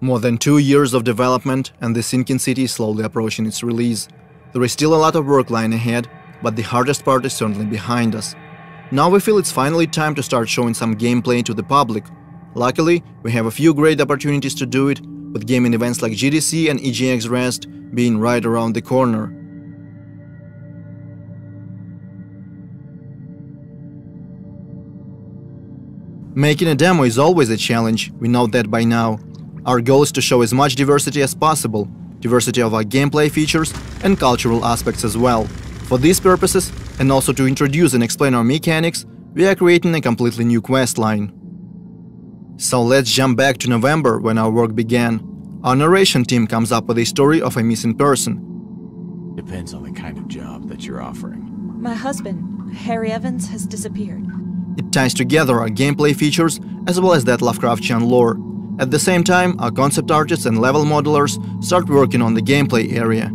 More than 2 years of development and the Sinking City is slowly approaching its release. There is still a lot of work lying ahead, but the hardest part is certainly behind us. Now we feel it's finally time to start showing some gameplay to the public. Luckily, we have a few great opportunities to do it, with gaming events like GDC and EGX Rest being right around the corner. Making a demo is always a challenge, we know that by now. Our goal is to show as much diversity as possible, diversity of our gameplay features and cultural aspects as well. For these purposes, and also to introduce and explain our mechanics, we are creating a completely new quest line. So let's jump back to November, when our work began. Our narration team comes up with a story of a missing person. Depends on the kind of job that you're offering. My husband, Harry Evans, has disappeared. It ties together our gameplay features as well as that Lovecraftian lore. At the same time, our concept artists and level modelers start working on the gameplay area.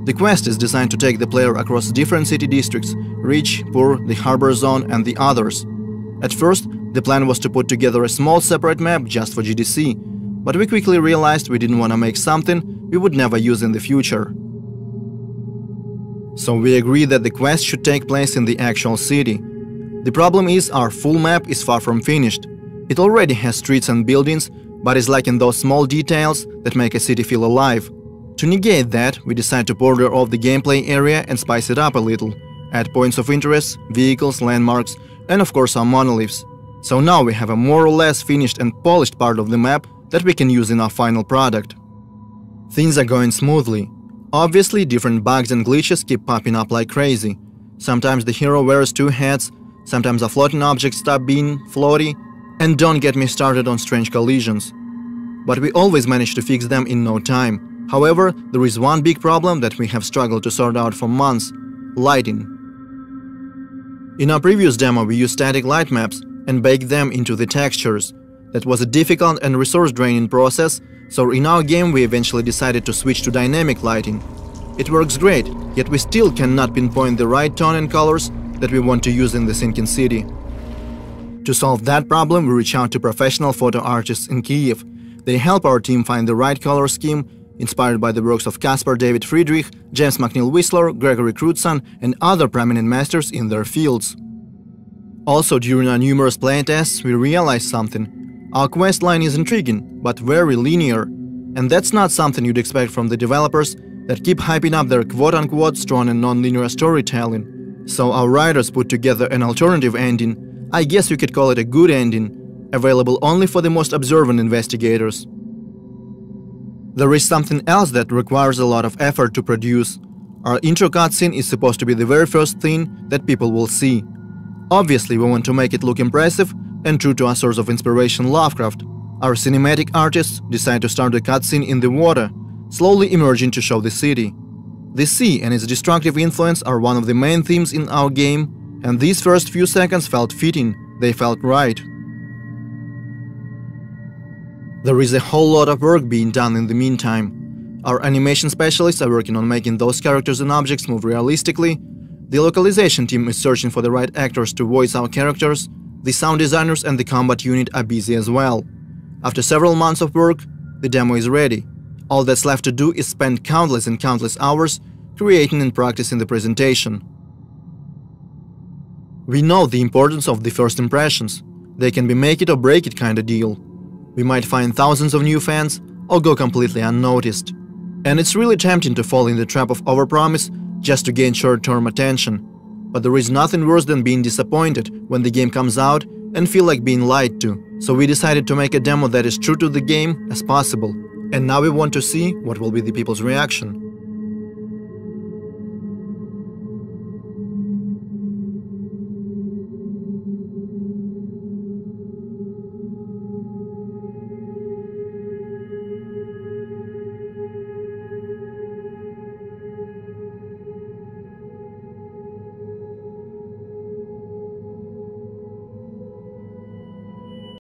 The quest is designed to take the player across different city districts: Rich, Poor, the Harbor Zone and the others. At first, the plan was to put together a small separate map just for GDC, but we quickly realized we didn't want to make something we would never use in the future. So we agreed that the quest should take place in the actual city. The problem is our full map is far from finished. It already has streets and buildings, but is lacking those small details that make a city feel alive. To negate that, we decide to border off the gameplay area and spice it up a little, add points of interest, vehicles, landmarks, and of course our monoliths. So now we have a more or less finished and polished part of the map that we can use in our final product. Things are going smoothly. Obviously, different bugs and glitches keep popping up like crazy. Sometimes the hero wears two hats, sometimes a floating object stop being floaty, and don't get me started on strange collisions. But we always manage to fix them in no time. However, there is one big problem that we have struggled to sort out for months: lighting. In our previous demo we used static light maps and baked them into the textures. That was a difficult and resource-draining process, so in our game we eventually decided to switch to dynamic lighting. It works great, yet we still cannot pinpoint the right tone and colors that we want to use in the Sinking City. To solve that problem, we reach out to professional photo artists in Kiev. They help our team find the right color scheme, inspired by the works of Caspar David Friedrich, James McNeill Whistler, Gregory Crutzen, and other prominent masters in their fields. Also, during our numerous playtests, we realized something. Our quest line is intriguing, but very linear. And that's not something you'd expect from the developers that keep hyping up their quote-unquote strong and non-linear storytelling. So our writers put together an alternative ending. I guess we could call it a good ending, available only for the most observant investigators. There is something else that requires a lot of effort to produce. Our intro cutscene is supposed to be the very first thing that people will see. Obviously, we want to make it look impressive and true to our source of inspiration, Lovecraft. Our cinematic artists decide to start the cutscene in the water, slowly emerging to show the city. The sea and its destructive influence are one of the main themes in our game, and these first few seconds felt fitting, they felt right. There is a whole lot of work being done in the meantime. Our animation specialists are working on making those characters and objects move realistically, the localization team is searching for the right actors to voice our characters, the sound designers and the combat unit are busy as well. After several months of work, the demo is ready. All that's left to do is spend countless and countless hours creating and practicing the presentation. We know the importance of the first impressions. They can be make it or break it kind of deal. We might find thousands of new fans or go completely unnoticed. And it's really tempting to fall in the trap of overpromise just to gain short-term attention. But there is nothing worse than being disappointed when the game comes out and feel like being lied to. So we decided to make a demo that is true to the game as possible. And now we want to see what will be the people's reaction.